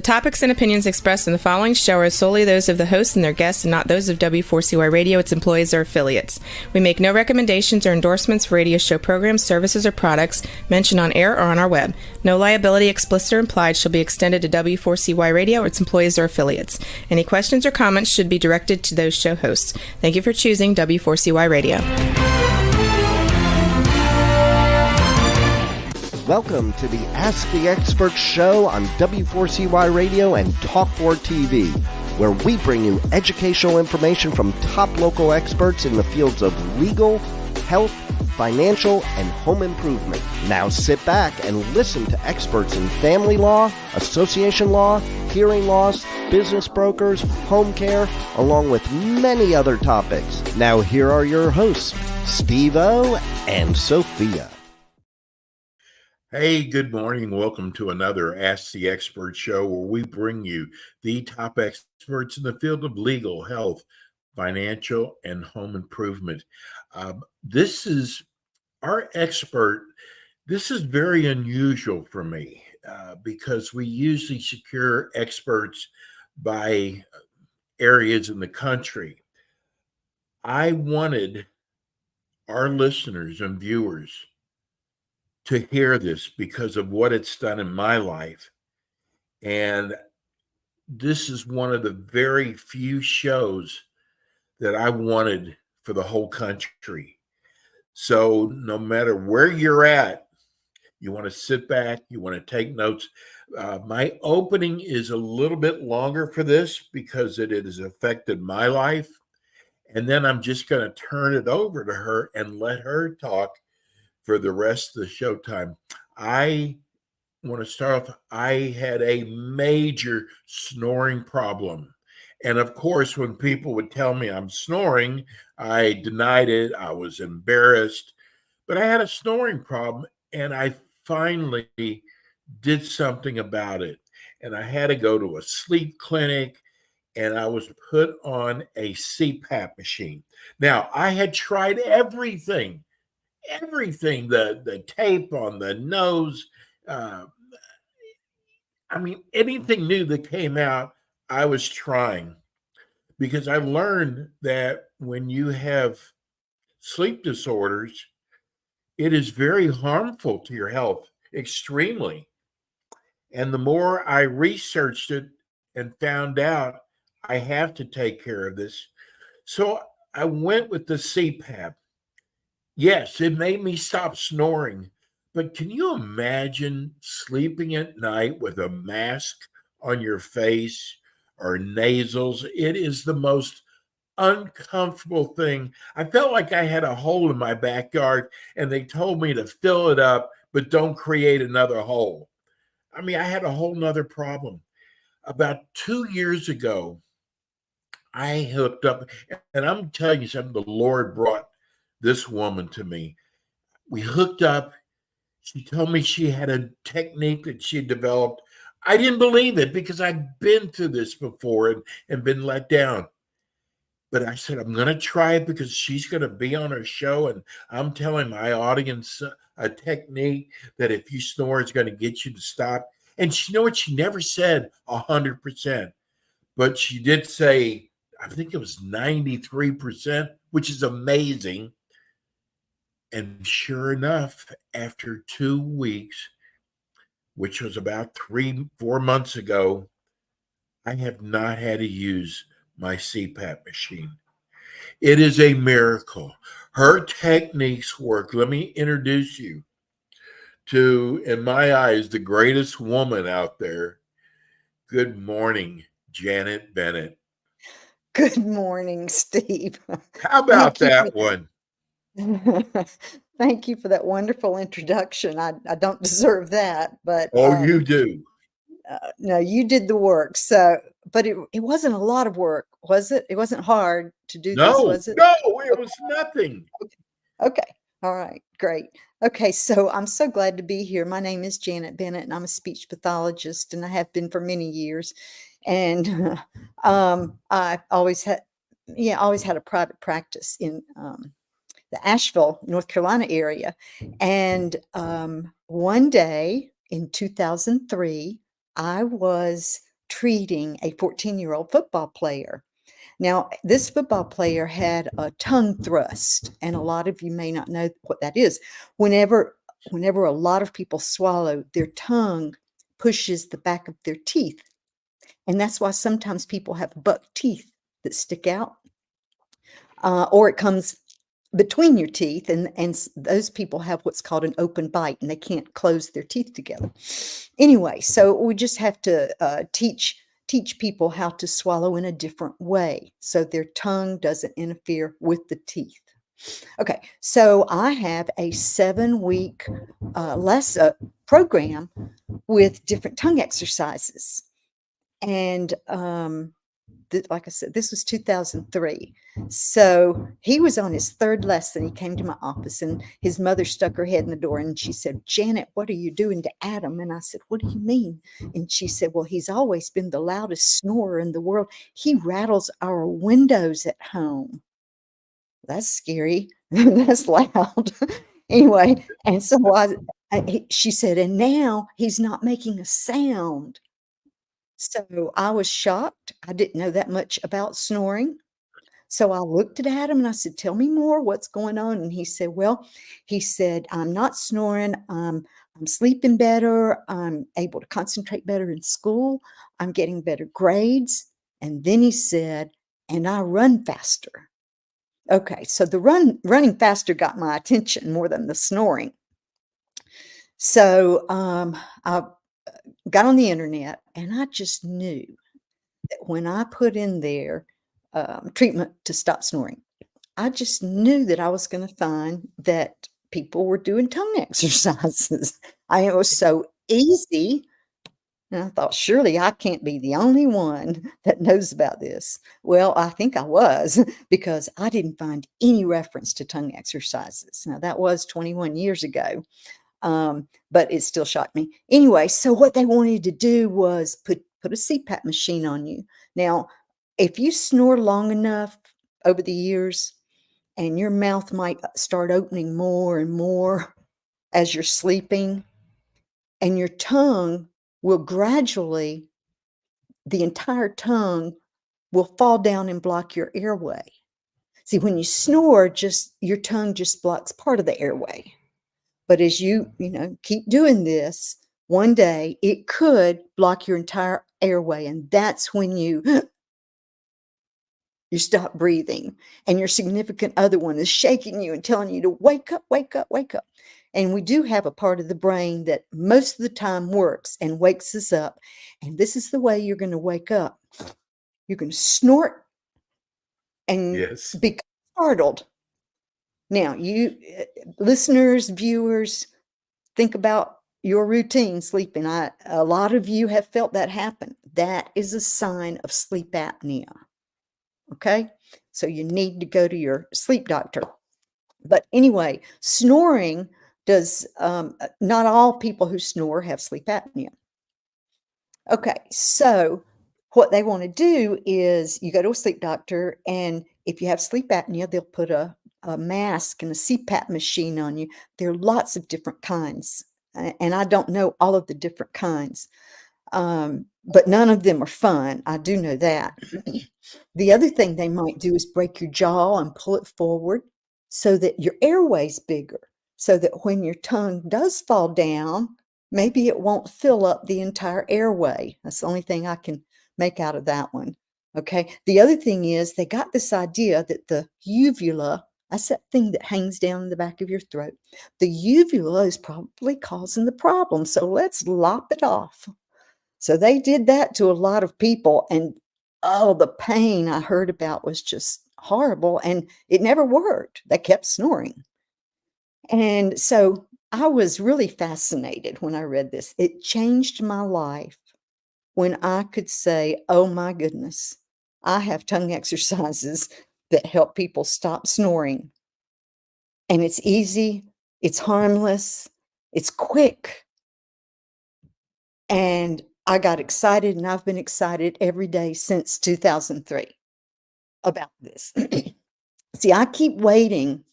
topics and opinions expressed in the following show are solely those of the hosts and their guests and not those of W4CY Radio, its employees, or affiliates. We make no recommendations or endorsements for radio show programs, services, or products mentioned on air or on our web. No liability, explicit or implied, shall be extended to W4CY Radio or its employees or affiliates. Any questions or comments should be directed to those show hosts. Thank you for choosing W4CY Radio. Welcome to the Ask the Expert show on W4CY Radio and Talk4 TV, where we bring you educational information from top local experts in the fields of legal, health, financial, and home improvement. Now sit back and listen to experts in family law, association law, hearing loss, business brokers, home care, along with many other topics. Now here are your hosts, Steve-O and Sophia. Hey, good morning. Welcome to another Ask the Expert show where we bring you the top experts in the field of legal, health, financial, and home improvement. This is our expert. This is very unusual for me because we usually secure experts by areas in the country. I wanted our listeners and viewers to hear this because of what it's done in my life. And this is one of the very few shows that I wanted for the whole country. So no matter where you're at, you want to sit back, you want to take notes. My opening is a little bit longer for this because it has affected my life. And then I'm just going to turn it over to her and let her talk for the rest of the showtime. I want to start off. I had a major snoring problem. And of course, when people would tell me I'm snoring, I denied it. I was embarrassed. But I had a snoring problem, and I finally did something about it. And I had to go to a sleep clinic, and I was put on a CPAP machine. Now, I had tried everything, the tape on the nose. Anything new that came out, I was trying, because I learned that when you have sleep disorders, it is very harmful to your health, extremely. And the more I researched it and found out I have to take care of this, so I went with the CPAP. Yes, it made me stop snoring, but can you imagine sleeping at night with a mask on your face or nasals? It is the most uncomfortable thing. I felt like I had a hole in my backyard and they told me to fill it up, but don't create another hole. I had a whole nother problem. About 2 years ago, I hooked up, and I'm telling you something, the Lord brought this woman to me. We hooked up. She told me she had a technique that she developed. I didn't believe it because I'd been through this before and been let down. But I said, I'm going to try it because she's going to be on her show. And I'm telling my audience a technique that if you snore, it's going to get you to stop. And you know what? She never said 100%, but she did say, I think it was 93%, which is amazing. And sure enough, after 2 weeks, which was about 3-4 months ago, I have not had to use my CPAP machine. It is a miracle. Her techniques work. Let me introduce you to, in my eyes, the greatest woman out there. Good morning, Janet Bennett. Good morning, Steve. How about that one? Thank you for that wonderful introduction. I don't deserve that, but You do. no, you did the work. So, but it wasn't a lot of work, was it? It wasn't hard to do this, was it? No, it was nothing. Okay. All right. Great. Okay. So I'm so glad to be here. My name is Janet Bennett, and I'm a speech pathologist, and I have been for many years. And I've always had a private practice in the Asheville, North Carolina area. And one day in 2003, I was treating a 14-year-old football player. Now, this football player had a tongue thrust, and a lot of you may not know what that is. Whenever a lot of people swallow, their tongue pushes the back of their teeth. And that's why sometimes people have buck teeth that stick out, or it comes between your teeth, and those people have what's called an open bite, and they can't close their teeth together. Anyway, so we just have to teach people how to swallow in a different way so their tongue doesn't interfere with the teeth. Okay, so I have a 7-week program with different tongue exercises. And like I said, this was 2003. So he was on his 3rd lesson. He came to my office, and his mother stuck her head in the door, and she said, "Janet, what are you doing to Adam?" And I said, "What do you mean?" And she said, "Well, he's always been the loudest snorer in the world. He rattles our windows at home." That's scary. That's loud. Anyway, and so she said, "And now he's not making a sound." So I was shocked. I didn't know that much about snoring. So I looked at Adam and I said, "Tell me more. What's going on?" And he said, "Well," he said, "I'm not snoring. I'm sleeping better. I'm able to concentrate better in school. I'm getting better grades." And then he said, "And I run faster." Okay, so the running faster got my attention more than the snoring. So I got on the internet, and I just knew that when I put in there treatment to stop snoring, I just knew that I was going to find that people were doing tongue exercises. It was so easy. And I thought, surely I can't be the only one that knows about this. Well, I think I was, because I didn't find any reference to tongue exercises. Now, that was 21 years ago. But it still shocked me. Anyway, so what they wanted to do was put a CPAP machine on you. Now, if you snore long enough over the years, and your mouth might start opening more and more as you're sleeping, and your tongue will gradually, the entire tongue will fall down and block your airway. See, when you snore, just your tongue just blocks part of the airway. But as you keep doing this, one day it could block your entire airway, and that's when you stop breathing, and your significant other one is shaking you and telling you to wake up, wake up, wake up. And we do have a part of the brain that most of the time works and wakes us up. And this is the way you're going to wake up. You're going to snort and Yes. be startled. Now, you listeners, viewers, think about your routine sleeping. A lot of you have felt that happen. That is a sign of sleep apnea. Okay? So you need to go to your sleep doctor. But anyway, snoring does, not all people who snore have sleep apnea. Okay, so what they want to do is you go to a sleep doctor, and if you have sleep apnea, they'll put a mask and a CPAP machine on you. There are lots of different kinds, and I don't know all of the different kinds, but none of them are fun. I do know that. The other thing they might do is break your jaw and pull it forward so that your airway's bigger, so that when your tongue does fall down, maybe it won't fill up the entire airway. That's the only thing I can make out of that one. Okay. The other thing is they got this idea that the uvula, that's that thing that hangs down in the back of your throat, the uvula is probably causing the problem. So let's lop it off. So they did that to a lot of people, and oh, the pain I heard about was just horrible, and it never worked. They kept snoring. And so I was really fascinated when I read this. It changed my life when I could say, "Oh my goodness, I have tongue exercises that help people stop snoring." And it's easy, it's harmless, it's quick. And I got excited, and I've been excited every day since 2003 about this. See, I keep waiting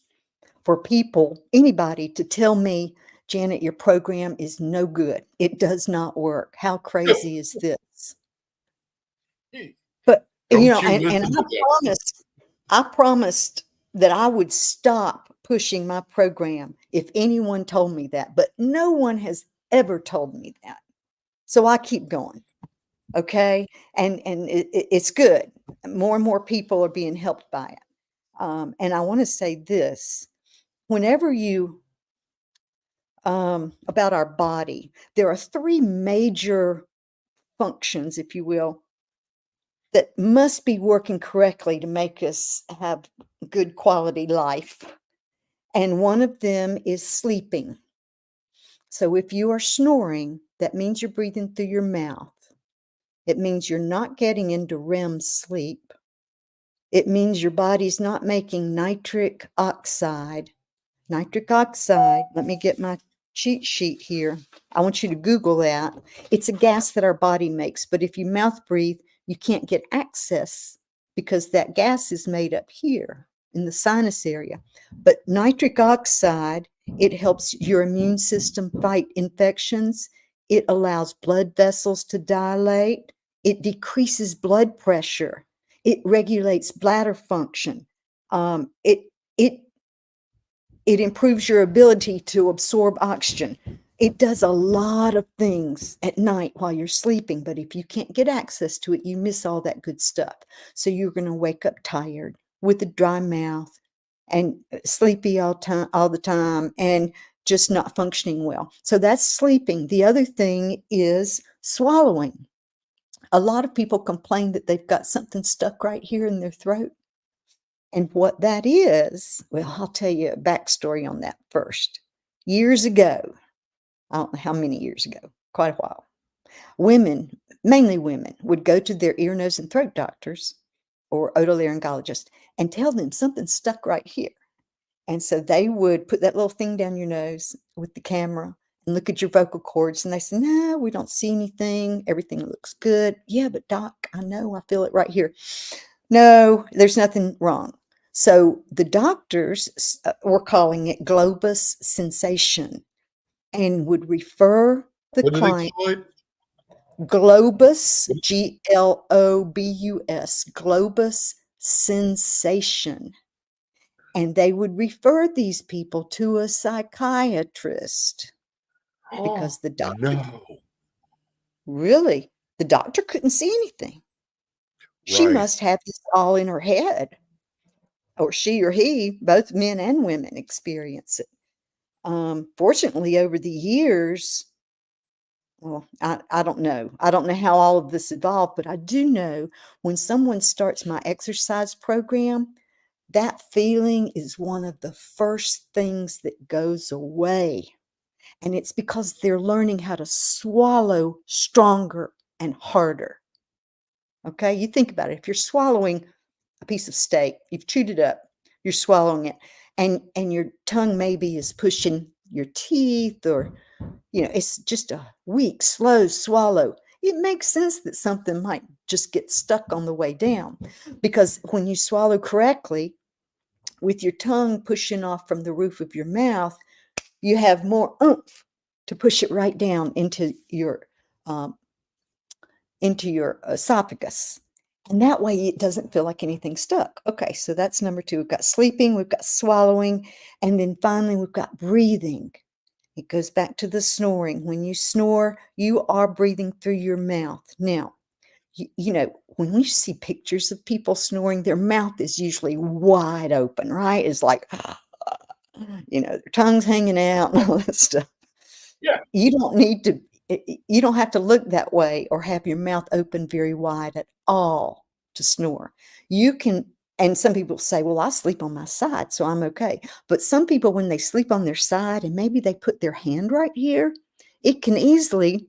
for people, anybody, to tell me, "Janet, your program is no good. It does not work. How crazy is this?" But, Don't you and listen to them. I promised that I would stop pushing my program if anyone told me that, but no one has ever told me that. So I keep going. Okay. And it's good. More and more people are being helped by it. And I want to say this, whenever you, about our body, there are three major functions, if you will, that must be working correctly to make us have good quality life. And one of them is sleeping. So if you are snoring, that means you're breathing through your mouth. It means you're not getting into REM sleep. It means your body's not making nitric oxide. Nitric oxide, let me get my cheat sheet here. I want you to Google that. It's a gas that our body makes, but if you mouth breathe, you can't get access because that gas is made up here in the sinus area. But nitric oxide, it helps your immune system fight infections. It allows blood vessels to dilate. It decreases blood pressure. It regulates bladder function. It improves your ability to absorb oxygen. It does a lot of things at night while you're sleeping, but if you can't get access to it, you miss all that good stuff. So you're going to wake up tired with a dry mouth and sleepy all the time and just not functioning well. So that's sleeping. The other thing is swallowing. A lot of people complain that they've got something stuck right here in their throat. And what that is, well, I'll tell you a backstory on that first. Years ago, I don't know how many years ago, quite a while, women, mainly women, would go to their ear, nose, and throat doctors or otolaryngologist and tell them something's stuck right here. And so they would put that little thing down your nose with the camera and look at your vocal cords. And they said, no, we don't see anything. Everything looks good. Yeah, but doc, I know, I feel it right here. No, there's nothing wrong. So the doctors were calling it globus sensation and would refer the What do they client call it? globus, globus, globus sensation. And they would refer these people to a psychiatrist because the doctor, No. really, the doctor couldn't see anything. She Right. must have this all in her head, or she or he, both men and women experience it. Fortunately, over the years, well, I don't know. I don't know how all of this evolved, but I do know when someone starts my exercise program, that feeling is one of the first things that goes away. And it's because they're learning how to swallow stronger and harder. Okay, you think about it. If you're swallowing a piece of steak, you've chewed it up, you're swallowing it, and your tongue maybe is pushing your teeth, or it's just a weak, slow swallow. It makes sense that something might just get stuck on the way down, because when you swallow correctly with your tongue pushing off from the roof of your mouth, you have more oomph to push it right down um, into your esophagus. And that way it doesn't feel like anything stuck. Okay, so that's number two. We've got sleeping, we've got swallowing, and then finally we've got breathing. It goes back to the snoring. When you snore, you are breathing through your mouth. Now, when we see pictures of people snoring, their mouth is usually wide open, right? It's like, their tongue's hanging out and all that stuff. Yeah. You don't need to, you don't have to look that way or have your mouth open very wide at all to snore. You can, and some people say, well, I sleep on my side, so I'm okay. But some people, when they sleep on their side and maybe they put their hand right here, it can easily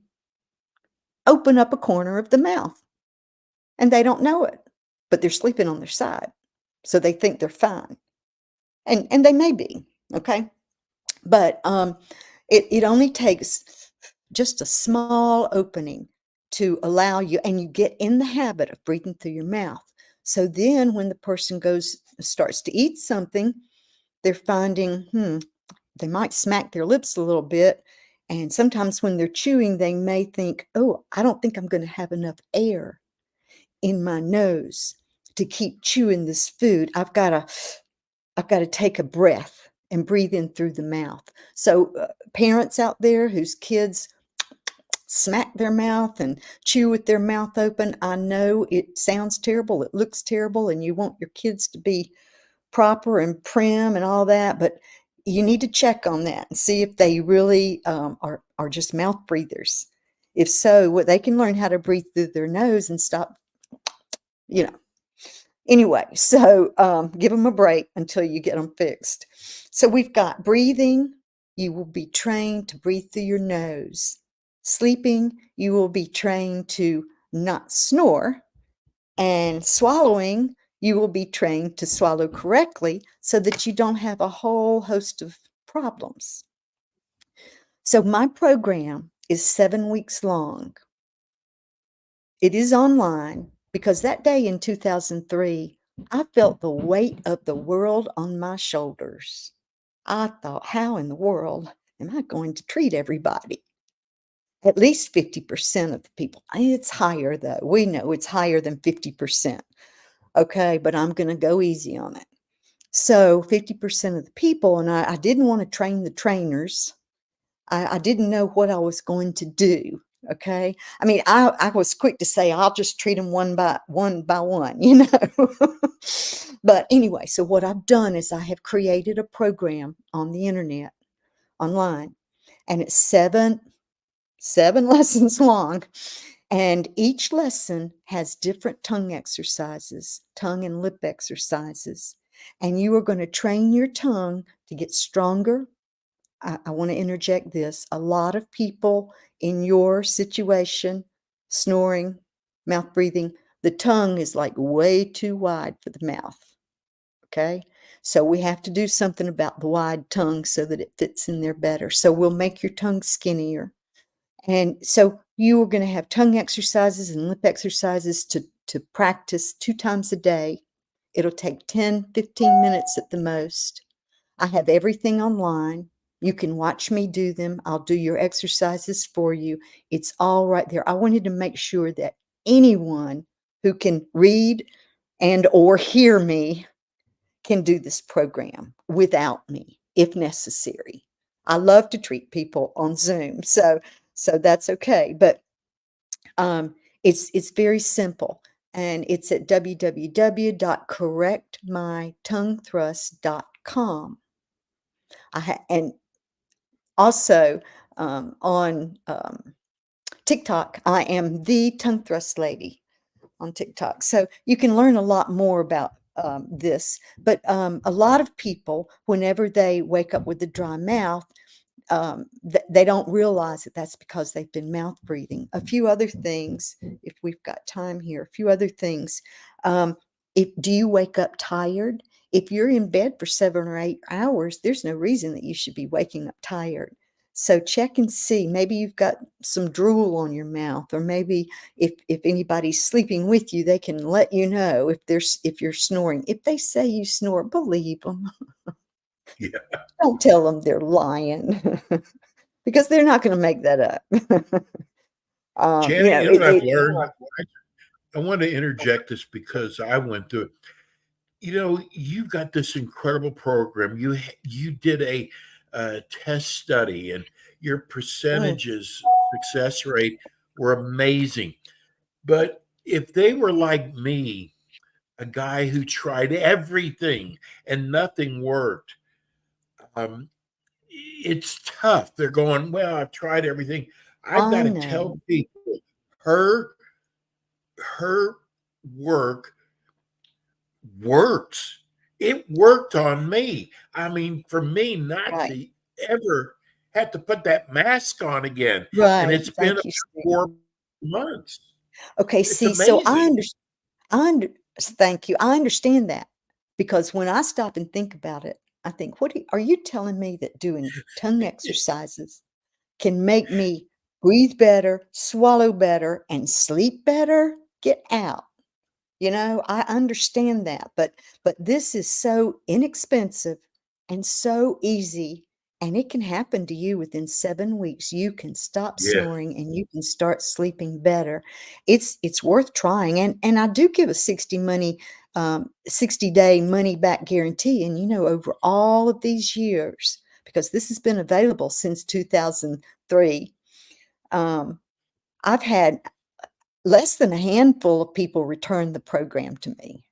open up a corner of the mouth and they don't know it, but they're sleeping on their side. So they think they're fine. And they may be, okay? But it only takes just a small opening to allow you, and you get in the habit of breathing through your mouth. So then when the person starts to eat something, they're finding, they might smack their lips a little bit. And sometimes when they're chewing, they may think, oh, I don't think I'm going to have enough air. in my nose to keep chewing this food. I've got to take a breath and breathe in through the mouth. So parents out there whose kids smack their mouth and chew with their mouth open, I know it sounds terrible, it looks terrible, and you want your kids to be proper and prim and all that, but you need to check on that and see if they really are just mouth breathers. If so, what they can learn how to breathe through their nose and stop, you know. Anyway, so give them a break until you get them fixed. So we've got breathing. You will be trained to breathe through your nose. Sleeping, you will be trained to not snore. And swallowing, you will be trained to swallow correctly so that you don't have a whole host of problems. So my program is 7 weeks long. It is online because that day in 2003, I felt the weight of the world on my shoulders. I thought, how in the world am I going to treat everybody? At least 50% of the people. It's higher though. We know it's higher than 50%. Okay, but I'm going to go easy on it. So 50% of the people, and I didn't want to train the trainers. I didn't know what I was going to do. Okay. I mean, I was quick to say, I'll just treat them one by one, But anyway, so what I've done is I have created a program on the internet, online, and it's seven lessons long. And each lesson has different tongue exercises, tongue and lip exercises. And you are going to train your tongue to get stronger. I want to interject this. A lot of people in your situation, snoring, mouth breathing, the tongue is like way too wide for the mouth. Okay. So we have to do something about the wide tongue so that it fits in there better. So we'll make your tongue skinnier. And so you are going to have tongue exercises and lip exercises to practice 2 times a day. It'll take 10, 15 minutes at the most. I have everything online. You can watch me do them. I'll do your exercises for you. It's all right there. I wanted to make sure that anyone who can read and or hear me can do this program without me if necessary. I love to treat people on Zoom, so that's okay. But it's very simple, and it's at www.correctmytonguethrust.com. And also on TikTok, I am the tongue thrust lady on TikTok. So you can learn a lot more about this. But a lot of people, whenever they wake up with a dry mouth, they don't realize that that's because they've been mouth breathing. A few other things, if we've got time here, a few other things. Do you wake up tired? If you're in bed for 7 or 8 hours, there's no reason that you should be waking up tired. So check and see. Maybe you've got some drool on your mouth, or maybe if anybody's sleeping with you, they can let you know if you're snoring. If they say you snore, believe them. Yeah. Don't tell them they're lying because they're not going to make that up. Janet, you know what I've learned? I want to interject this because I went through it. You know, you got this incredible program. You did a test study, and your percentages success rate were amazing. But if they were like me, a guy who tried everything and nothing worked, um, it's tough. They're going, well, I've tried everything. I've got I to know. tell people her her work works. It worked on me. I mean, for me not Right. to ever have to put that mask on again. And Right. it's been Thank about you, Stan. 4 months. Okay. It's See, so amazing. thank you. I understand that because when I stop and think about it, I think, are you telling me that doing tongue exercises can make me breathe better, swallow better, and sleep better? Get out. I understand that, but this is so inexpensive and so easy And it can happen to you within 7 weeks. You can stop Yeah. snoring and you can start sleeping better. It's worth trying. And I do give a 60-day money back guarantee. And over all of these years, because this has been available since 2003, I've had less than a handful of people return the program to me.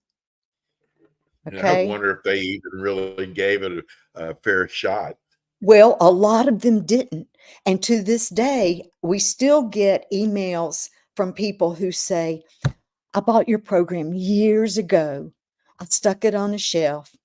And I Okay. wonder if they even really gave it a fair shot. Well, a lot of them didn't. And to this day, we still get emails from people who say, I bought your program years ago. I stuck it on a shelf.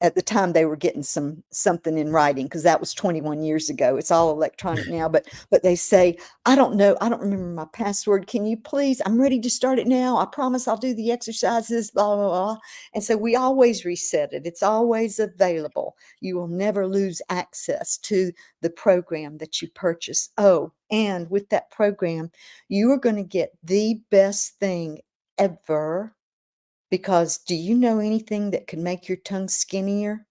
At the time, they were getting something in writing because that was 21 years ago. It's all electronic now, but they say, I don't know, I don't remember my password. Can you please? I'm ready to start it now. I promise I'll do the exercises, blah, blah, blah. And so we always reset it. It's always available. You will never lose access to the program that you purchase. Oh, and with that program, you are going to get the best thing ever. Because do you know anything that can make your tongue skinnier?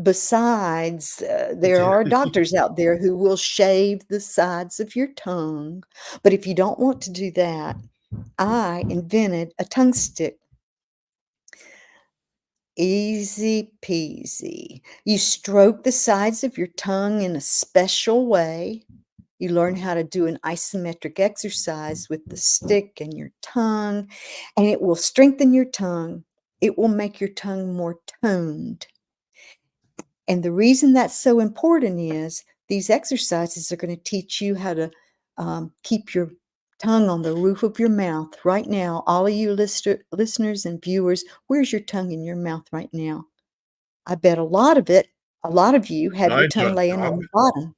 Besides, there are doctors out there who will shave the sides of your tongue. But if you don't want to do that, I invented a tongue stick. Easy peasy. You stroke the sides of your tongue in a special way. You learn how to do an isometric exercise with the stick and your tongue, and it will strengthen your tongue. It will make your tongue more toned. And the reason that's so important is these exercises are going to teach you how to keep your tongue on the roof of your mouth right now. All of you listeners and viewers, where's your tongue in your mouth right now? I bet a lot of you have your Mine's tongue on laying top. on the bottom.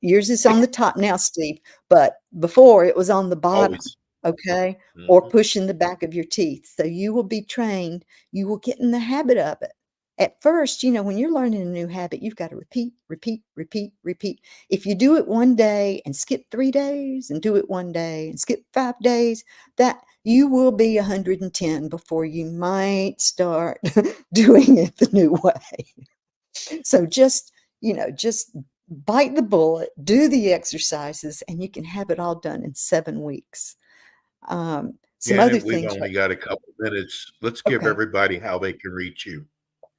Yours is on the top now, Steve, but before it was on the bottom. Always. Okay. Or Mhm. pushing the back of your teeth. So you will be trained. You will get in the habit of it. At first, when you're learning a new habit, you've got to repeat, repeat, repeat, repeat. If you do it one day and skip 3 days and do it one day and skip 5 days, that you will be 110 before you might start doing it the new way. So just bite the bullet, do the exercises, and you can have it all done in 7 weeks. Some other Janet, we've things. only got a couple minutes. Let's give Okay. everybody how they can reach you.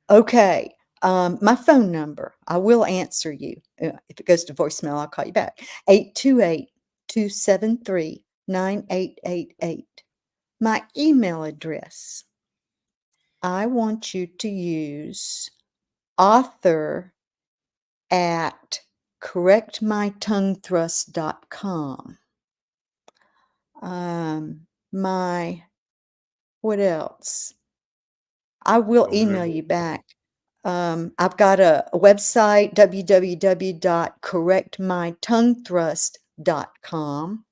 Okay. My phone number, I will answer you. If it goes to voicemail, I'll call you back. 828-273-9888. My email address, I want you to use author@correctmytonguethrust.com. What else? I will Phone email number. you back. I've got a website, www.correctmytonguethrust.com.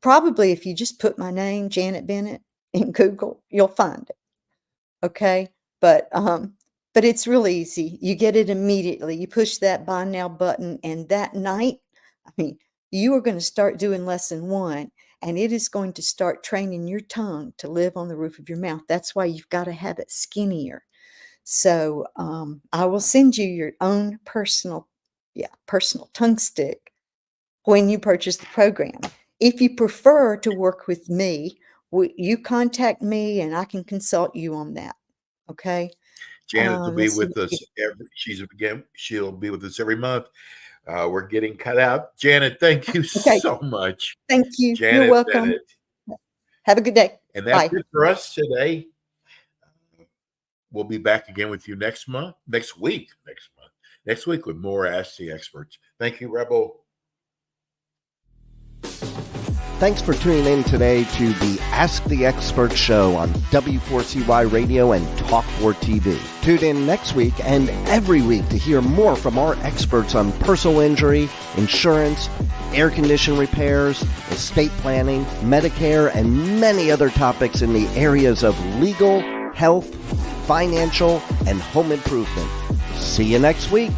Probably if you just put my name, Janet Bennett, in Google, you'll find it. Okay. But it's really easy. You get it immediately. You push that buy now button, and that night, you are going to start doing lesson 1, and it is going to start training your tongue to live on the roof of your mouth. That's why you've got to have it skinnier. So I will send you your own personal tongue stick when you purchase the program. If you prefer to work with me, you contact me and I can consult you on that. Okay. Janet will be Let's see. with us. She'll be with us every month. We're getting cut out. Janet, thank you Okay. so much. Thank you. You're Janet welcome. Bennett. Have a good day. And that's Bye. it for us today. We'll be back again with you next week with more Ask the Experts. Thank you, Rebel. Thanks for tuning in today to the Ask the Expert show on W4CY Radio and Talk4 TV. Tune in next week and every week to hear more from our experts on personal injury, insurance, air condition repairs, estate planning, Medicare, and many other topics in the areas of legal, health, financial, and home improvement. See you next week.